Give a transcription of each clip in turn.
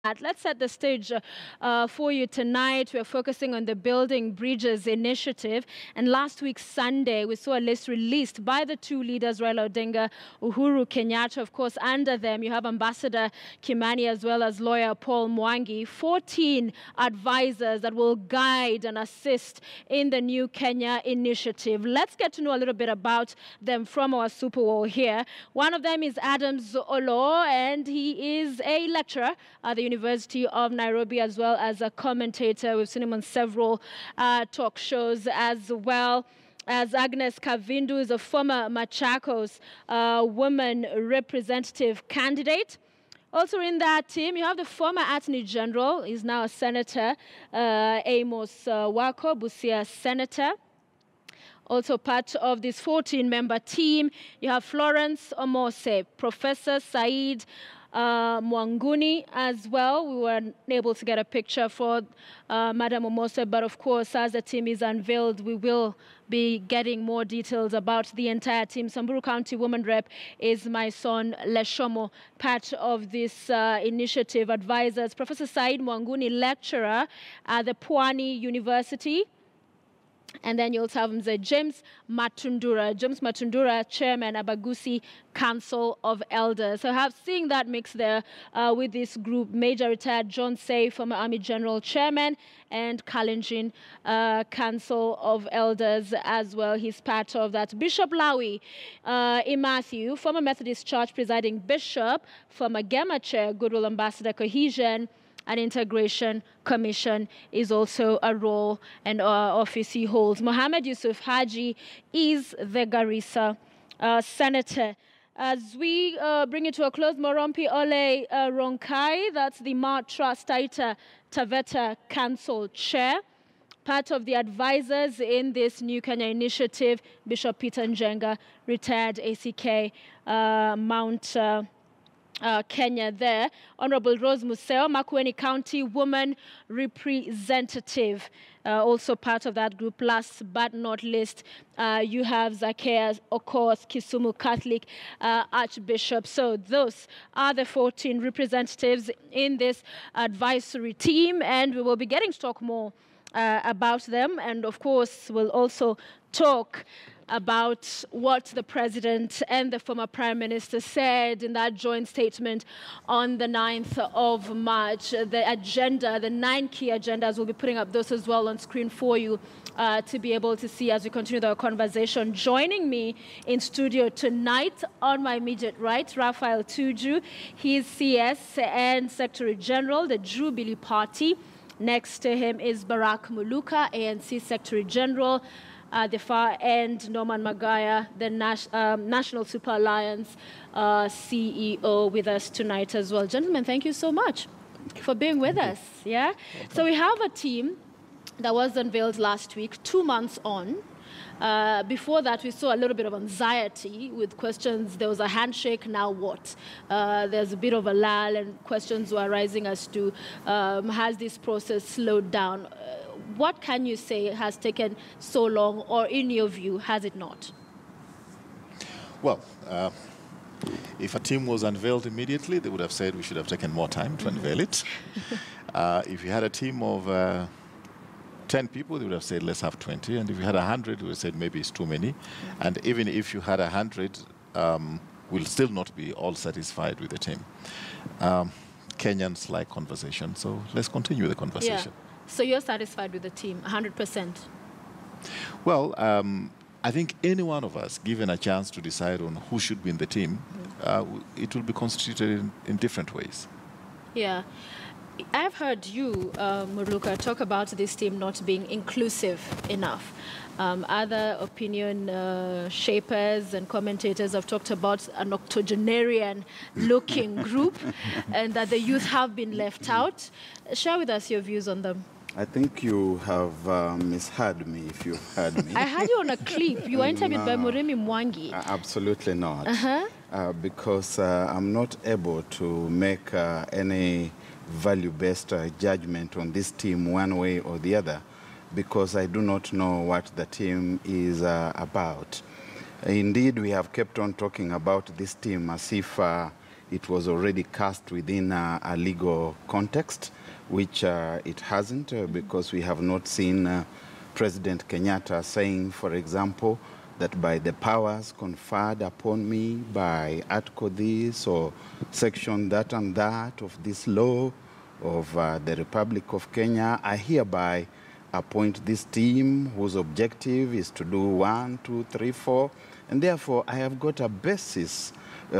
Let's set the stage for you tonight. We're focusing on the Building Bridges initiative. And last week, Sunday, we saw a list released by the two leaders, Raila Odinga, Uhuru Kenyatta. Of course, under them, you have Ambassador Kimani as well as lawyer Paul Mwangi. 14 advisors that will guide and assist in the New Kenya initiative. Let's get to know a little bit about them from our super wall here. One of them is Adams Olo, and he is a lecturer at the University of Nairobi, as well as a commentator. We've seen him on several talk shows, as well as Agnes Kavindu is a former Machakos woman representative candidate. Also in that team, you have the former Attorney General, he's now a Senator, Amos Wako, Busia Senator. Also part of this 14-member team, you have Florence Omose, Professor Said Mwanguni as well. We were able to get a picture for Madam Omose, but of course, as the team is unveiled, we will be getting more details about the entire team. Samburu County Woman Rep is my son Leshomo, part of this initiative. Advisors, Professor Said Mwanguni, lecturer at the Pwani University. And then you also have Mzee James Matundura, Chairman, Abagusi Council of Elders. So I have seen that mix there with this group. Major retired John Say, former Army General Chairman, and Kalenjin Council of Elders as well. He's part of that. Bishop Lawi Matthew, former Methodist Church presiding bishop, former Gema Chair, Goodwill Ambassador Cohesion and Integration Commission is also a role and office he holds. Mohammed Yusuf Haji is the Garissa Senator. As we bring it to a close, Morompi Ole Ronkai, that's the Matra Staita Taveta Council Chair. Part of the advisors in this New Kenya initiative, Bishop Peter Njenga, retired ACK Mount Kenya there. Honorable Rose Museo, Makueni County Woman Representative, also part of that group. Last but not least, you have Zacchaeus Okoth, Kisumu Catholic Archbishop. So those are the 14 representatives in this advisory team, and we will be getting to talk more about them. And of course, we'll also talk about what the president and the former prime minister said in that joint statement on the 9th of March. The agenda, the 9 key agendas, we'll be putting up those as well on screen for you to be able to see as we continue our conversation. Joining me in studio tonight on my immediate right, Raphael Tuju. He is CS and Secretary General, the Jubilee Party. Next to him is Barrack Muluka, ANC Secretary General. The far end, Norman Magaya, the National Super Alliance CEO, with us tonight as well. Gentlemen, thank you so much for being with us. Yeah. So we have a team that was unveiled last week, 2 months on. Before that, we saw a little bit of anxiety with questions. There was a handshake, now what? There's a bit of a lull, and questions were arising as to has this process slowed down? What can you say has taken so long, or in your view, has it not? Well, if a team was unveiled immediately, they would have said we should have taken more time to unveil it. If you had a team of 10 people, they would have said, let's have 20. And if you had 100, they would have said, maybe it's too many. And even if you had 100, we'll still not be all satisfied with the team. Kenyans like conversation, so let's continue the conversation. Yeah. So you're satisfied with the team, 100%? Well, I think any one of us, given a chance to decide on who should be in the team, it will be constituted in different ways. Yeah. I've heard you, Muluka, talk about this team not being inclusive enough. Other opinion shapers and commentators have talked about an octogenarian-looking group and that the youth have been left out. Share with us your views on them. I think you have misheard me, if you've heard me. I had you on a clip. You were interviewed by Murimi Mwangi. Absolutely not. Because I'm not able to make any value-based judgment on this team one way or the other, because I do not know what the team is about. Indeed, we have kept on talking about this team as if it was already cast within a legal context, which it hasn't, because we have not seen President Kenyatta saying, for example, that by the powers conferred upon me by Article this or Section that and that of this law of the Republic of Kenya, I hereby appoint this team whose objective is to do 1, 2, 3, 4, and therefore I have got a basis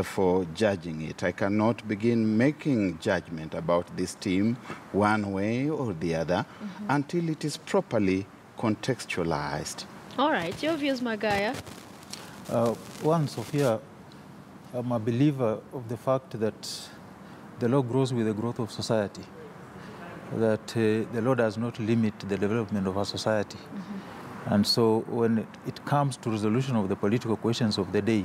for judging it. I cannot begin making judgment about this team one way or the other until it is properly contextualized. All right, your views, Magaya? Sophia, I'm a believer of the fact that the law grows with the growth of society, that the law does not limit the development of our society. And so when it comes to resolution of the political questions of the day,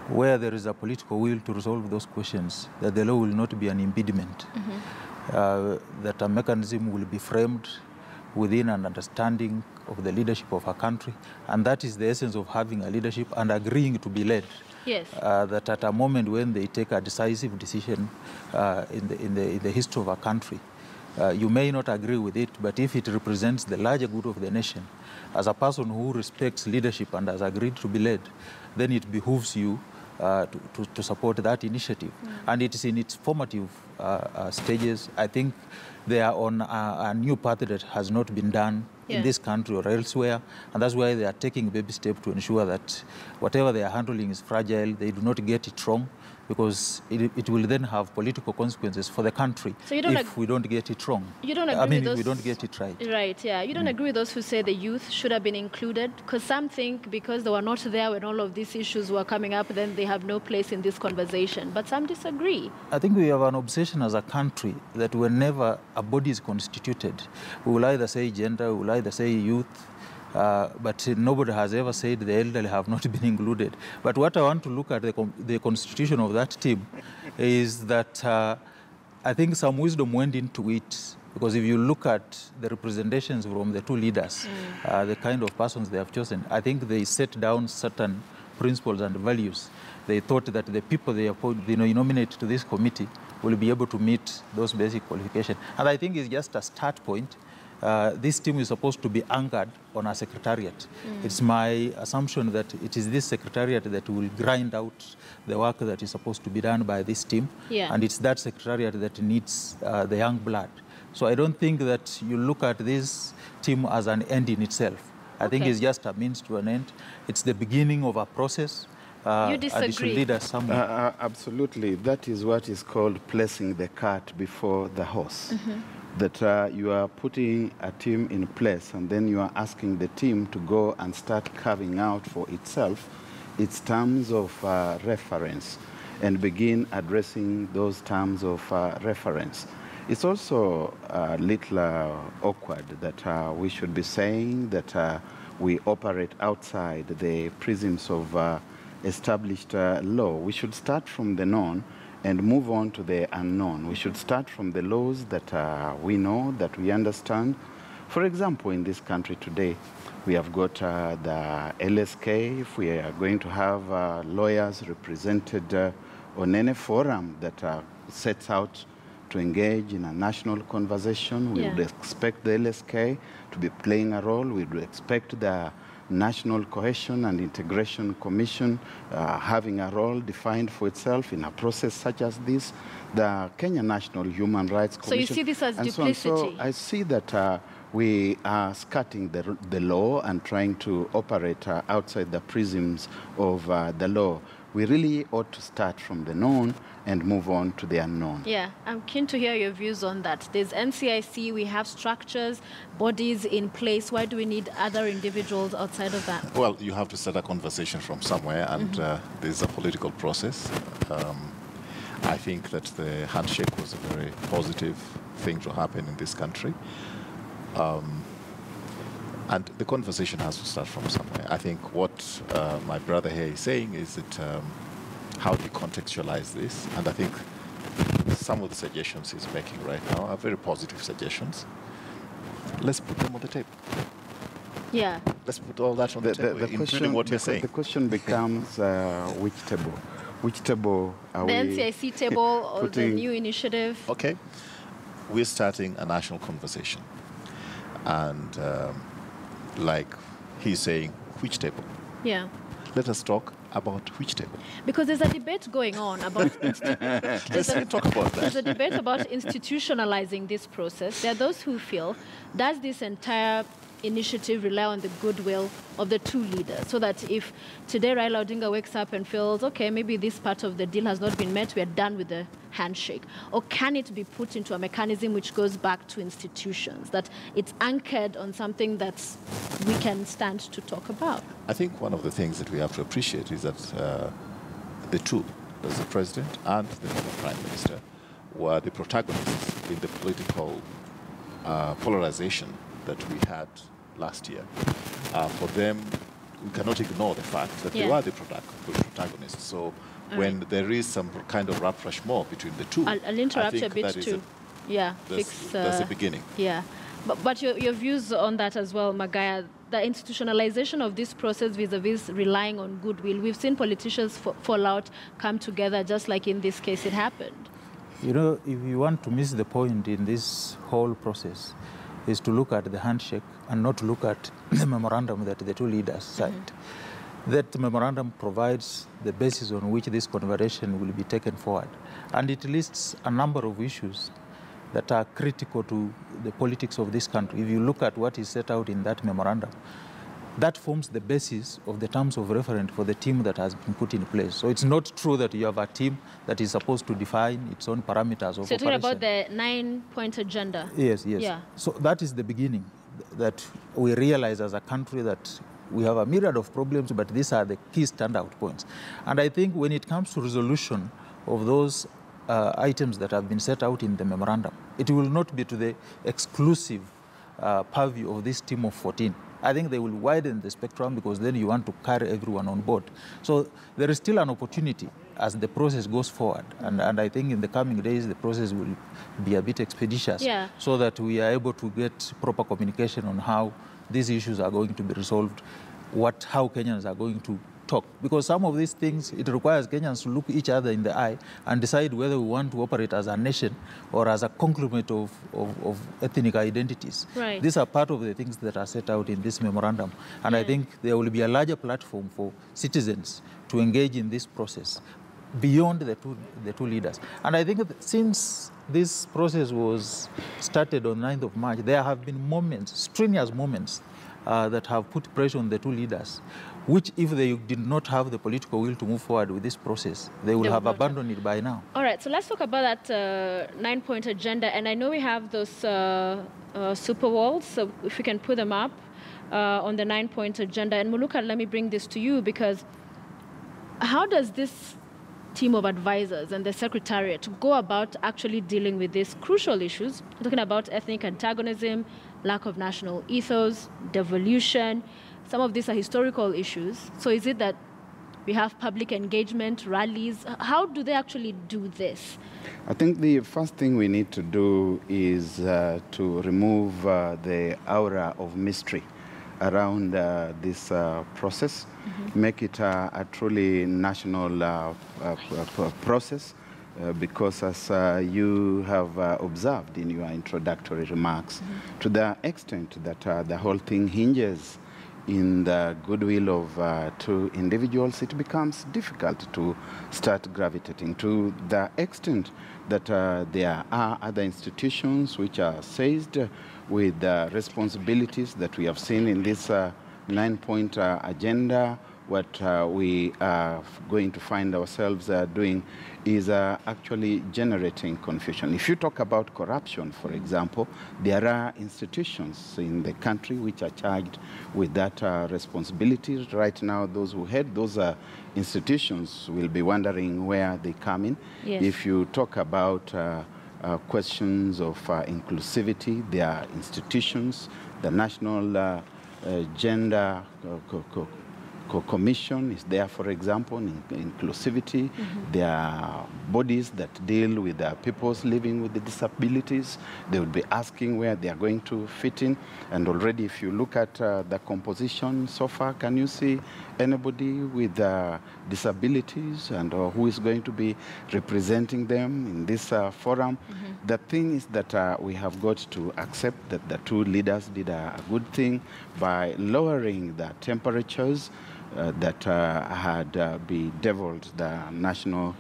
where there is a political will to resolve those questions, that the law will not be an impediment, that a mechanism will be framed within an understanding of the leadership of a country, and that is the essence of having a leadership and agreeing to be led. Yes. That at a moment when they take a decisive decision in the history of a country, you may not agree with it, but if it represents the larger good of the nation, as a person who respects leadership and has agreed to be led, then it behooves you to support that initiative. And it is in its formative stages. I think they are on a new path that has not been done in this country or elsewhere, and that's why they are taking baby steps to ensure that whatever they are handling is fragile, they do not get it wrong, because it will then have political consequences for the country if we don't get it wrong. You don't agree with those, if we don't get it right. Right, yeah. You don't agree with those who say the youth should have been included? Because some think because they were not there when all of these issues were coming up, then they have no place in this conversation. But some disagree. I think we have an obsession as a country that whenever a body is constituted, we will either say gender, we will either say youth, but nobody has ever said the elderly have not been included. But what I want to look at the constitution of that team is that I think some wisdom went into it, because if you look at the representations from the two leaders, the kind of persons they have chosen, I think they set down certain principles and values. They thought that the people they nominate to this committee will be able to meet those basic qualifications. And I think it's just a start point. This team is supposed to be anchored on a secretariat. It's my assumption that it is this secretariat that will grind out the work that is supposed to be done by this team. And it's that secretariat that needs the young blood. So I don't think that you look at this team as an end in itself. I think it's just a means to an end. It's the beginning of a process. You disagree? It should lead us somewhere. Absolutely. That is what is called placing the cart before the horse. That you are putting a team in place, and then you are asking the team to go and start carving out for itself its terms of reference and begin addressing those terms of reference. It's also a little awkward that we should be saying that we operate outside the prisms of established law. We should start from the known and move on to the unknown. We should start from the laws that we know, that we understand. For example, in this country today, we have got the LSK. If we are going to have lawyers represented on any forum that sets out to engage in a national conversation, we would expect the LSK to be playing a role. We would expect the National Cohesion and Integration Commission having a role defined for itself in a process such as this, the Kenya National Human Rights Commission. So you see this as duplicity? So I see that we are skirting the law and trying to operate outside the prisms of the law. We really ought to start from the known and move on to the unknown. Yeah, I'm keen to hear your views on that. There's NCIC, we have structures, bodies in place. Why do we need other individuals outside of that? Well, you have to start a conversation from somewhere, and there's a political process. I think that the handshake was a very positive thing to happen in this country. And the conversation has to start from somewhere. I think what my brother here is saying is that how do you contextualize this? And I think some of the suggestions he's making right now are very positive suggestions. Let's put them on the table. Yeah. Let's put all that on the table, including what you're saying. The question becomes which table? Which table are the we? NCIC table or the new initiative? Okay. We're starting a national conversation. And like he's saying, which table? Yeah. Let us talk about which table. Because there's a debate going on about Let's talk about that. There's a debate about institutionalizing this process. There are those who feel, does this entire initiative rely on the goodwill of the two leaders? So that if today Raila Odinga wakes up and feels, okay, maybe this part of the deal has not been met, we are done with the handshake. Or can it be put into a mechanism which goes back to institutions, that it's anchored on something that we can stand to talk about? I think one of the things that we have to appreciate is that the two, as the president and the former prime minister, were the protagonists in the political polarization that we had last year. For them, we cannot ignore the fact that they were the protagonists. So when there is some kind of rapprochement between the two, I'll interrupt you a bit too. That's the beginning. Yeah. But your views on that as well, Magaya, the institutionalization of this process vis-a-vis relying on goodwill. We've seen politicians fall out, come together, just like in this case it happened. You know, if you want to miss the point in this whole process, is to look at the handshake and not look at the memorandum that the two leaders signed. That memorandum provides the basis on which this conversation will be taken forward. And it lists a number of issues that are critical to the politics of this country. If you look at what is set out in that memorandum, that forms the basis of the terms of reference for the team that has been put in place. So it's not true that you have a team that is supposed to define its own parameters of operation. So you're talking about the 9-point agenda? Yes, yes. Yeah. So that is the beginning, that we realize as a country that we have a myriad of problems, but these are the key standout points. And I think when it comes to resolution of those items that have been set out in the memorandum, it will not be to the exclusive purview of this team of 14. I think they will widen the spectrum because then you want to carry everyone on board. So there is still an opportunity as the process goes forward. And I think in the coming days, the process will be a bit expeditious so that we are able to get proper communication on how these issues are going to be resolved, how Kenyans are going to talk. Because some of these things, it requires Kenyans to look each other in the eye and decide whether we want to operate as a nation or as a conglomerate of ethnic identities. Right. These are part of the things that are set out in this memorandum. And I think there will be a larger platform for citizens to engage in this process beyond the two leaders. And I think that since this process was started on 9th of March, there have been moments, strenuous moments, that have put pressure on the two leaders, which if they did not have the political will to move forward with this process, they would have abandoned it by now. All right, so let's talk about that 9-point agenda. And I know we have those super walls, so if we can put them up on the 9-point agenda. And Muluka, let me bring this to you, because how does this team of advisors and the secretariat go about actually dealing with these crucial issues? We're talking about ethnic antagonism, lack of national ethos, devolution. Some of these are historical issues. So is it that we have public engagement, rallies? How do they actually do this? I think the first thing we need to do is to remove the aura of mystery around this process, make it a truly national process, because as you have observed in your introductory remarks, to the extent that the whole thing hinges in the goodwill of two individuals, it becomes difficult to start gravitating. To the extent that there are other institutions which are seized with responsibilities that we have seen in this 9-point agenda, what we are going to find ourselves doing is actually generating confusion. If you talk about corruption, for example, there are institutions in the country which are charged with that responsibility. Right now, those who head those institutions will be wondering where they come in. Yes. If you talk about questions of inclusivity, there are institutions, the National Gender commission is there, for example, in inclusivity. There are bodies that deal with peoples living with the disabilities. They will be asking where they are going to fit in. And already, if you look at the composition so far, can you see anybody with disabilities and who is going to be representing them in this forum? The thing is that we have got to accept that the two leaders did a good thing by lowering the temperatures that had bedeviled the national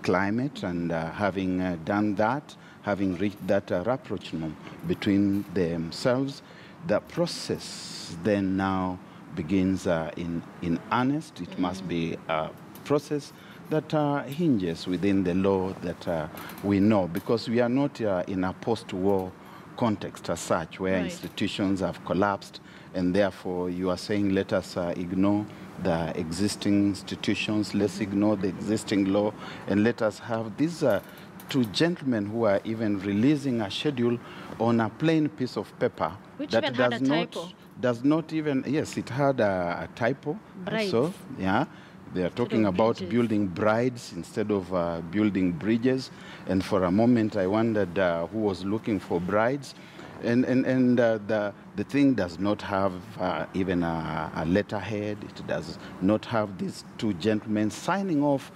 climate, and having done that, having reached that rapprochement between themselves, the process then now begins in earnest. It must be a process that hinges within the law that we know, because we are not in a post-war context as such, where institutions have collapsed, and therefore you are saying, let us ignore the existing institutions, let's ignore the existing law, and let us have these two gentlemen who are even releasing a schedule on a plain piece of paper. Which that even had a typo. Does not even, yes, it had a typo. Brides. So, yeah. They are talking about bridges. building brides instead of building bridges. And for a moment, I wondered who was looking for brides. And the thing does not have even a letterhead. It does not have these two gentlemen signing off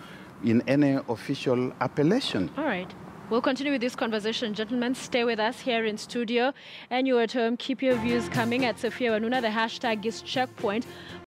in any official appellation. All right. We'll continue with this conversation. Gentlemen, stay with us here in studio. And you at home, keep your views coming at Sophia Wanuna. The hashtag is Checkpoint.